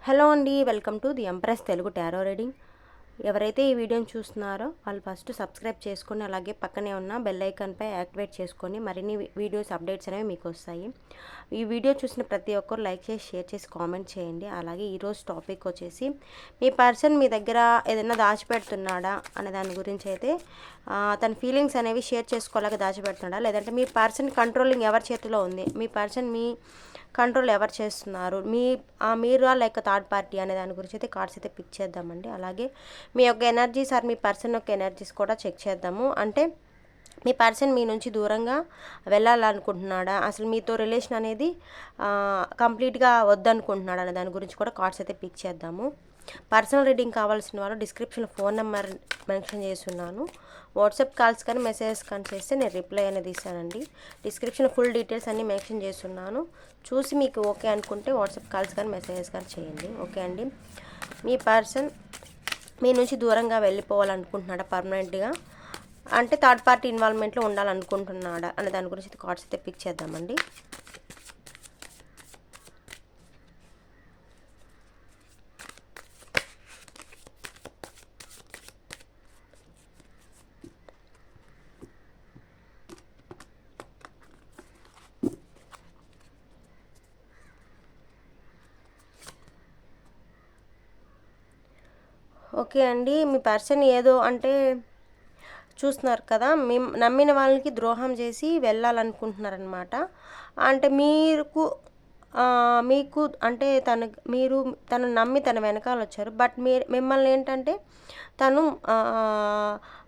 Hello అండి, welcome to the empress Telugu tarot reading. ఎవరైతే ఈ వీడియోని చూస్తున్నారో వాళ్ళు ఫస్ట్ సబ్స్క్రైబ్ చేసుకొని అలాగే పక్కనే ఉన్న బెల్ ఐకాన్పై యాక్టివేట్ చేసుకొని మరిన్ని వీడియోస్ అప్డేట్స్ అనేవి మీకు వస్తాయి. ఈ వీడియో చూసిన ప్రతి ఒక్కరు లైక్ చేసి షేర్ చేసి కామెంట్ చేయండి. అలాగే ఈరోజు టాపిక్ వచ్చేసి మీ పర్సన్ మీ దగ్గర ఏదైనా దాచిపెడుతున్నాడా అనే దాని గురించి అయితే తన ఫీలింగ్స్ అనేవి షేర్ చేసుకోలేక దాచిపెడుతున్నాడా, లేదంటే మీ పర్సన్ కంట్రోలింగ్ ఎవరి చేతిలో ఉంది, మీ పర్సన్ మీ కంట్రోల్ ఎవరు చేస్తున్నారు, మీరా లేక థర్డ్ పార్టీ అనే దాని గురించి అయితే కార్డ్స్ అయితే పిక్ చేద్దామండి. అలాగే మీ యొక్క ఎనర్జీస్ మీ పర్సన్ యొక్క ఎనర్జీస్ కూడా చెక్ చేద్దాము. అంటే మీ పర్సన్ మీ నుంచి దూరంగా వెళ్ళాలనుకుంటున్నాడా, అసలు మీతో రిలేషన్ అనేది కంప్లీట్గా వద్దనుకుంటున్నాడా అనే దాని గురించి కూడా కార్డ్స్ అయితే పిక్ చేద్దాము. పర్సనల్ రీడింగ్ కావాల్సిన వాళ్ళు డిస్క్రిప్షన్లో ఫోన్ నెంబర్ మెన్షన్ చేస్తున్నాను. వాట్సాప్ కాల్స్ కానీ మెసేజెస్ కానీ చేస్తే నేను రిప్లై అనేది ఇస్తానండి. డిస్క్రిప్షన్ ఫుల్ డీటెయిల్స్ అన్నీ మెన్షన్ చేస్తున్నాను. చూసి మీకు ఓకే అనుకుంటే వాట్సాప్ కాల్స్ కానీ మెసేజెస్ కానీ చేయండి. ఓకే అండి. మీ పర్సన్ మీ నుంచి దూరంగా వెళ్ళిపోవాలనుకుంటున్నాడా పర్మనెంట్గా, అంటే థర్డ్ పార్టీ ఇన్వాల్వ్మెంట్లో ఉండాలనుకుంటున్నాడా అనే దాని గురించి కార్డ్స్ అయితే పిక్ చేద్దామండి. ఓకే అండి. మీ పర్సన్ ఏదో అంటే చూస్తున్నారు కదా, నమ్మిన వాళ్ళకి ద్రోహం చేసి వెళ్ళాలనుకుంటున్నారనమాట. అంటే మీకు అంటే తను నమ్మి తన వెనకాల వచ్చారు. బట్ మిమ్మల్ని ఏంటంటే తను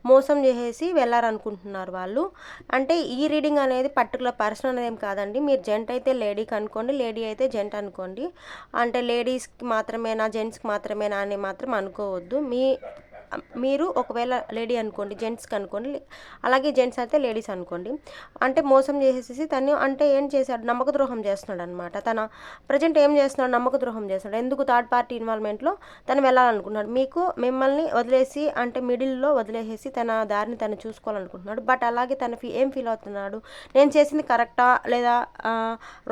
మోసం చేసేసి వెళ్ళారనుకుంటున్నారు వాళ్ళు. అంటే ఈ రీడింగ్ అనేది పర్టికులర్ పర్సన్ అనేది ఏం కాదండి. మీరు జెంట్ అయితే లేడీకి అనుకోండి, లేడీ అయితే జెంట్ అనుకోండి. అంటే లేడీస్కి మాత్రమేనా జెంట్స్కి మాత్రమేనా అని మాత్రం అనుకోవద్దు. మీరు ఒకవేళ లేడీ అనుకోండి, జెంట్స్కి అనుకోండి, అలాగే జెంట్స్ అయితే లేడీస్ అనుకోండి. అంటే మోసం చేసేసి తను అంటే ఏం చేశాడు, నమ్మక ద్రోహం చేస్తున్నాడు అనమాట. తన ప్రజెంట్ ఏం చేస్తున్నాడు, నమ్మక ద్రోహం చేస్తున్నాడు. ఎందుకు థర్డ్ పార్టీ ఇన్వాల్వ్మెంట్లో తను వెళ్ళాలనుకుంటున్నాడు. మిమ్మల్ని వదిలేసి అంటే మిడిల్లో వదిలేసేసి తన దారిని తను చూసుకోవాలనుకుంటున్నాడు. బట్ అలాగే తను ఏం ఫీల్ అవుతున్నాడు, నేను చేసింది కరెక్టా లేదా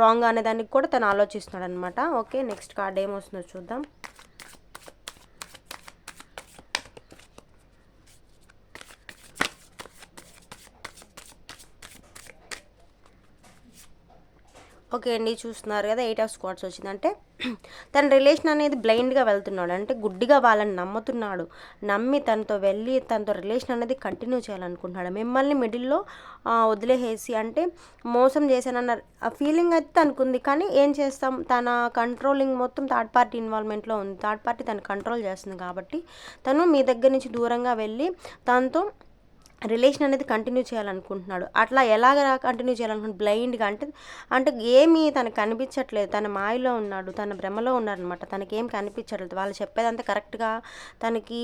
రాంగ్ అనే దానికి కూడా తను ఆలోచిస్తున్నాడు అనమాట. ఓకే, నెక్స్ట్ కార్డ్ ఏమొస్తుందో చూద్దాం. ఓకే అండి, చూస్తున్నారు కదా 8 ఆఫ్ స్క్వాడ్స్ వచ్చిందంటే తన రిలేషన్ అనేది బ్లైండ్గా వెళ్తున్నాడు, అంటే గుడ్డిగా వాళ్ళని నమ్ముతున్నాడు. నమ్మి తనతో వెళ్ళి తనతో రిలేషన్ అనేది కంటిన్యూ చేయాలనుకుంటున్నాడు. మిమ్మల్ని మిడిల్లో వదిలేసేసి అంటే మోసం చేశానన్న ఫీలింగ్ అయితే తనకుంది. కానీ ఏం చేస్తాం, తన కంట్రోలింగ్ మొత్తం థర్డ్ పార్టీ ఇన్వాల్వ్మెంట్లో ఉంది. థర్డ్ పార్టీ తను కంట్రోల్ చేస్తుంది కాబట్టి తను మీ దగ్గర నుంచి దూరంగా వెళ్ళి తనతో రిలేషన్ అనేది కంటిన్యూ చేయాలనుకుంటున్నాడు. అట్లా ఎలాగ కంటిన్యూ చేయాలనుకుంటున్నాడు, బ్లైండ్గా అంటే ఏమీ తనకు కనిపించట్లేదు. తన మాయలో ఉన్నాడు, తన భ్రమలో ఉన్నారనమాట. తనకేం కనిపించట్లేదు. వాళ్ళు చెప్పేదంతా కరెక్ట్గా తనకి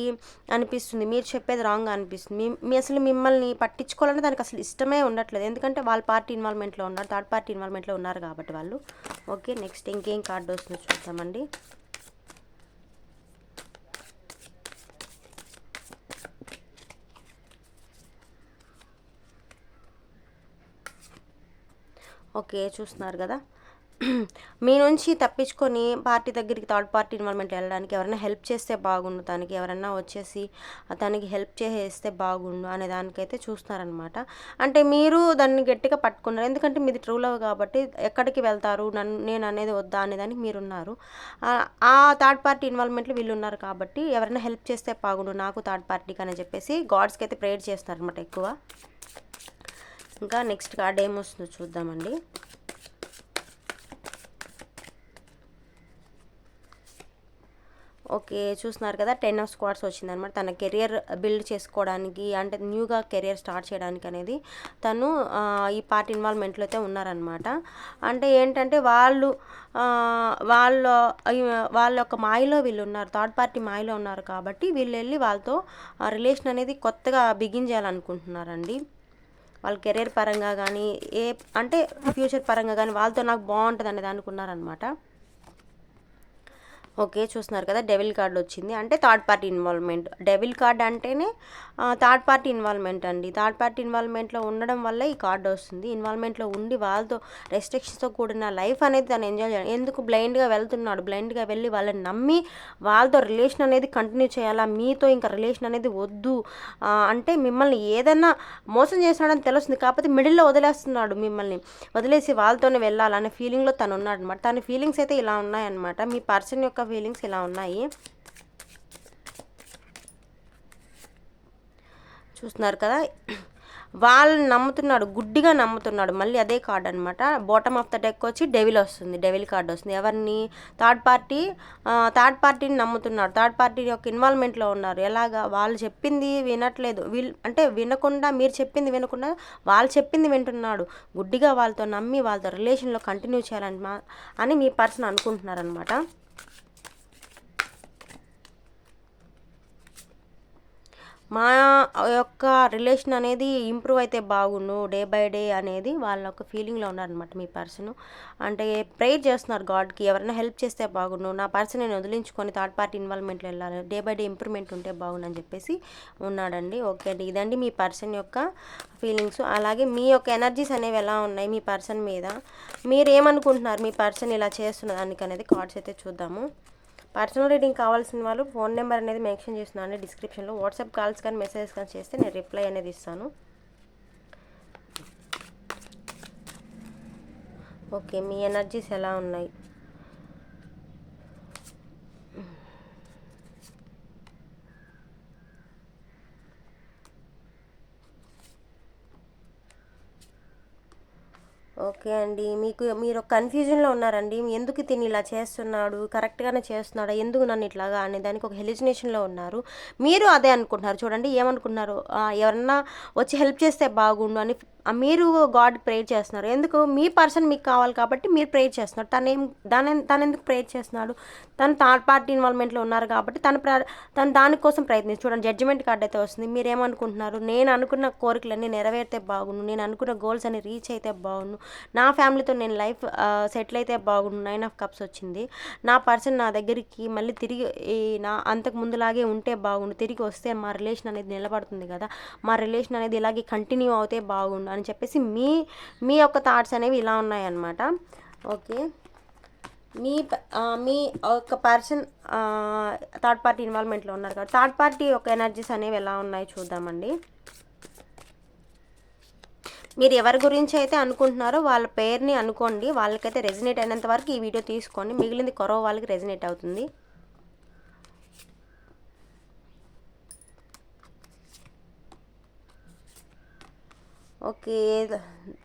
అనిపిస్తుంది, మీరు చెప్పేది రాంగ్గా అనిపిస్తుంది. అసలు మిమ్మల్ని పట్టించుకోవాలంటే తనకు అసలు ఇష్టమే ఉండట్లేదు. ఎందుకంటే వాళ్ళ పార్టీ ఇన్వాల్వ్మెంట్లో ఉన్నారు, థర్డ్ పార్టీ ఇన్వాల్వ్మెంట్లో ఉన్నారు కాబట్టి వాళ్ళు. ఓకే, నెక్స్ట్ ఇంకేం కార్డు వస్తుందో చూద్దామండి. ఓకే, చూస్తున్నారు కదా, మీ నుంచి తప్పించుకొని పార్టీ దగ్గరికి థర్డ్ పార్టీ ఇన్వాల్వ్మెంట్ వెళ్ళడానికి ఎవరైనా హెల్ప్ చేస్తే బాగుండు, తనకి ఎవరైనా వచ్చేసి తనకి హెల్ప్ చేస్తే బాగుండు అనే దానికైతే చూస్తున్నారనమాట. అంటే మీరు దాన్ని గట్టిగా పట్టుకున్నారు, ఎందుకంటే మీది ట్రూ లవ్ కాబట్టి ఎక్కడికి వెళ్తారు, నేను అనేది వద్దా అనే దానికి మీరున్నారు. ఆ థర్డ్ పార్టీ ఇన్వాల్వ్మెంట్లో వీళ్ళు ఉన్నారు కాబట్టి ఎవరైనా హెల్ప్ చేస్తే బాగుండు నాకు థర్డ్ పార్టీకి అని చెప్పేసి గాడ్స్కి అయితే ప్రేయర్ చేస్తారనమాట ఎక్కువ. ఇంకా నెక్స్ట్ కార్డ్ ఏమొస్తుందో చూద్దామండి. ఓకే, చూస్తున్నారు కదా 10 ఆఫ్ స్క్వాడ్స్ వచ్చిందనమాట. తన కెరియర్ బిల్డ్ చేసుకోవడానికి అంటే న్యూగా కెరియర్ స్టార్ట్ చేయడానికి అనేది తను ఈ పార్ట్ ఇన్వాల్వ్మెంట్లో అయితే ఉన్నారనమాట. అంటే ఏంటంటే వాళ్ళ యొక్క మాయలో వీళ్ళు ఉన్నారు, థర్డ్ పార్టీ మాయలో ఉన్నారు కాబట్టి వీళ్ళు వెళ్ళి వాళ్ళతో రిలేషన్ అనేది కొత్తగా బిగిన్ చేయాలనుకుంటున్నారండి. వాళ్ళ కెరీర్ పరంగా కానీ అంటే ఫ్యూచర్ పరంగా కానీ వాళ్ళతో నాకు బాగుంటుంది అనేది అనుకున్నారనమాట. ఓకే. చూస్తున్నారు కదా! డెవిల్ కార్డ్ వచ్చింది. అంటే third party involvement. Devil card అంటేనే థర్డ్ పార్టీ ఇన్వాల్వ్‌మెంట్ అండి. థర్డ్ పార్టీ ఇన్వాల్వ్‌మెంట్‌లో ఉండడం వల్లే ఈ కార్డ్ వస్తుంది. ఇన్వాల్వ్‌మెంట్‌లో ఉండి వాళ్ళతో రెస్ట్రిక్షన్స్‌తో కూడిన లైఫ్ అనేది తను ఎంజాయ్ చేయాలి. ఎందుకు బ్లైండ్‌గా వెళ్తున్నాడు. బ్లైండ్‌గా వెళ్ళి వాళ్ళని నమ్మి వాళ్ళతో రిలేషన్ అనేది కంటిన్యూ చేయాలా, మీతో ఇంకా రిలేషన్ అనేది వద్దు అంటే మిమ్మల్ని ఏదన్నా మోసం చేస్తున్నాడని తెలుస్తుంది. కాకపోతే మిడిల్‌లో వదిలేస్తున్నాడు మిమ్మల్ని. వదిలేసి వాళ్ళతోనే వెళ్ళాలనే ఫీలింగ్‌లో తను ఉన్నాడనమాట. తన ఫీలింగ్స్ అయితే ఇలా ఉన్నాయన్నమాట. మీ పర్సన్ యొక్క ఫీలింగ్స్ ఇలా ఉన్నాయి. చూస్తున్నారు కదా! వాళ్ళని నమ్ముతున్నాడు, గుడ్డిగా నమ్ముతున్నాడు. మళ్ళీ అదే కార్డ్ అనమాట. బాటమ్ ఆఫ్ ద డెక్ వచ్చి డెవిల్ వస్తుంది, డెవిల్ కార్డ్ వస్తుంది. ఎవరిని? థర్డ్ పార్టీని నమ్ముతున్నాడు. థర్డ్ పార్టీ యొక్క ఇన్వాల్వ్మెంట్లో ఉన్నారు. ఎలాగా? వాళ్ళు చెప్పింది వినట్లేదు. అంటే వినకుండా, మీరు చెప్పింది వినకుండా వాళ్ళు చెప్పింది వింటున్నాడు. గుడ్డిగా వాళ్ళతో నమ్మి వాళ్ళతో రిలేషన్లో కంటిన్యూ చేయాలని అని మీ పర్సన్ అనుకుంటున్నారనమాట. మా యొక్క రిలేషన్ అనేది ఇంప్రూవ్ అయితే బాగుండు డే బై డే అనేది వాళ్ళ ఒక ఫీలింగ్లో ఉన్నారనమాట మీ పర్సన్. అంటే ప్రేయర్ చేస్తున్నారు గాడ్కి, ఎవరైనా హెల్ప్ చేస్తే బాగుండు, నా పర్సన్ నేను వదిలించుకొని థర్డ్ పార్టీ ఇన్వాల్వ్మెంట్లో వెళ్ళాలి, డే బై డే ఇంప్రూవ్మెంట్ ఉంటే బాగుండు అని చెప్పేసి ఉన్నాడండి. ఓకే అండి, ఇదండి మీ పర్సన్ యొక్క ఫీలింగ్స్. అలాగే మీ యొక్క ఎనర్జీస్ అనేవి ఎలా ఉన్నాయి మీ పర్సన్ మీద, మీరు ఏమనుకుంటున్నారు మీ పర్సన్ ఇలా చేస్తున్న దానికి అనేది కార్డ్స్ అయితే చూద్దాము. పర్సనల్ రీడింగ్ కావాల్సిన వాళ్ళు ఫోన్ నెంబర్ అనేది మెన్షన్ చేస్తున్నాను డిస్క్రిప్షన్లో. వాట్సాప్ కాల్స్ కానీ మెసేజెస్ కానీ చేస్తే నేను రిప్లై అనేది ఇస్తాను. ఓకే, మీ ఎనర్జీస్ ఎలా ఉన్నాయి? ఓకే అండి, మీరు కన్ఫ్యూజన్లో ఉన్నారండి. ఎందుకు తిని ఇలా చేస్తున్నాడు, కరెక్ట్గానే చేస్తున్నాడా, ఎందుకు నన్ను ఇట్లాగా అనే దానికి ఒక హెలిజినేషన్లో ఉన్నారు. మీరు అదే అనుకుంటున్నారు. చూడండి ఏమనుకున్నారు, ఎవరన్నా వచ్చి హెల్ప్ చేస్తే బాగుండు అని మీరు గాడ్ ప్రేయర్ చేస్తున్నారు. ఎందుకు? మీ పర్సన్ మీకు కావాలి కాబట్టి మీరు ప్రేయర్ చేస్తున్నారు. తను ఎందుకు ప్రేయర్ చేస్తున్నాడు? తను థర్డ్ పార్టీ ఇన్వాల్వ్మెంట్లో ఉన్నారు కాబట్టి తను దానికోసం ప్రయత్నించి చూడండి. జడ్జిమెంట్ కార్డ్ అయితే వస్తుంది. మీరు ఏమనుకుంటున్నారు? నేను అనుకున్న కోరికలన్నీ నెరవేరితే బాగుండు, నేను అనుకున్న గోల్స్ అన్ని రీచ్ అయితే బాగుండు, నా ఫ్యామిలీతో నేను లైఫ్ సెటిల్ అయితే బాగుండు. 9 ఆఫ్ కప్స్ వచ్చింది. నా పర్సన్ నా దగ్గరికి మళ్ళీ తిరిగి అంతకు ముందులాగే ఉంటే బాగుండు, తిరిగి వస్తే మా రిలేషన్ అనేది నిలబడుతుంది కదా, మా రిలేషన్ అనేది ఇలాగే కంటిన్యూ అవుతే బాగుండు అని చెప్పేసి మీ యొక్క థాట్స్ అనేవి ఇలా ఉన్నాయన్నమాట. ఓకే, మీ ఒక పర్సన్ థర్డ్ పార్టీ ఇన్వాల్వ్మెంట్లో ఉన్నారు కాబట్టి థర్డ్ పార్టీ యొక్క ఎనర్జీస్ అనేవి ఎలా ఉన్నాయి చూద్దామండి. మీరు ఎవరి గురించి అయితే అనుకుంటున్నారో వాళ్ళ పేరుని అనుకోండి. వాళ్ళకైతే రెజినేట్ అయినంత వరకు ఈ వీడియో తీసుకోండి. మిగిలింది కొరవ వాళ్ళకి రెజినేట్ అవుతుంది. ఓకే,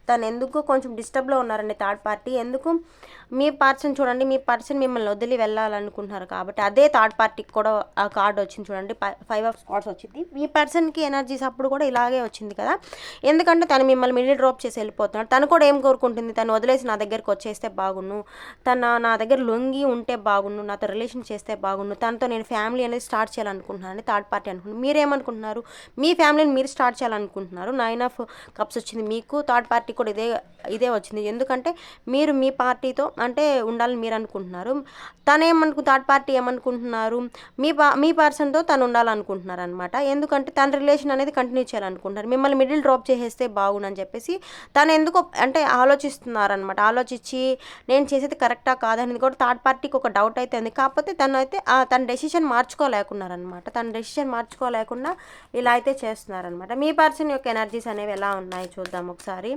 తను ఎందుకు కొంచెం డిస్టర్బ్లో ఉన్నారండి థర్డ్ పార్టీ. ఎందుకు? మీ పర్సన్ చూడండి, మీ పర్సన్ మిమ్మల్ని వదిలి వెళ్ళాలనుకుంటున్నారు కాబట్టి అదే థర్డ్ పార్టీకి కూడా ఆ కార్డ్ వచ్చింది చూడండి. 5 ఆఫ్ స్పాట్స్ వచ్చింది. మీ పర్సన్కి ఎనర్జీస్ అప్పుడు కూడా ఇలాగే వచ్చింది కదా, ఎందుకంటే తను మిమ్మల్ని మిడిల్ డ్రాప్ చేసి వెళ్ళిపోతున్నాడు. తను కూడా ఏం కోరుకుంటుంది? తను వదిలేసి నా దగ్గరికి వచ్చేస్తే బాగుండు, నా దగ్గర లొంగి ఉంటే బాగుండు, నాతో రిలేషన్ చేస్తే బాగుండు, తనతో నేను ఫ్యామిలీ అనేది స్టార్ట్ చేయాలనుకుంటున్నాను థర్డ్ పార్టీ అనుకుంటున్నాను. మీరేమనుకుంటున్నారు? మీ ఫ్యామిలీని మీరు స్టార్ట్ చేయాలనుకుంటున్నారు. 9 ఆఫ్ కప్స్ వచ్చింది. మీకు థర్డ్ పార్టీ కూడా ఇదే వచ్చింది. ఎందుకంటే మీరు మీ పార్టీతో అంటే ఉండాలని మీరు అనుకుంటున్నారు. థర్డ్ పార్టీ ఏమనుకుంటున్నారు? మీ పర్సన్తో తను ఉండాలనుకుంటున్నారు అనమాట. ఎందుకంటే తన రిలేషన్ అనేది కంటిన్యూ చేయాలనుకుంటున్నారు. మిమ్మల్ని మిడిల్ డ్రాప్ చేసేస్తే బాగుండని చెప్పేసి తను ఎందుకో అంటే ఆలోచిస్తున్నారనమాట. ఆలోచించి నేను చేసేది కరెక్టా కాదనేది కూడా థర్డ్ పార్టీకి ఒక డౌట్ అయితే ఉంది. కాకపోతే తన డెసిషన్ మార్చుకోలేకున్నారనమాట. తన డెసిషన్ మార్చుకోలేకుండా ఇలా అయితే చేస్తున్నారనమాట. మీ పర్సన్ యొక్క ఎనర్జీస్ అనేవి ఎలా ఉన్నాయి చూద్దాం ఒకసారి.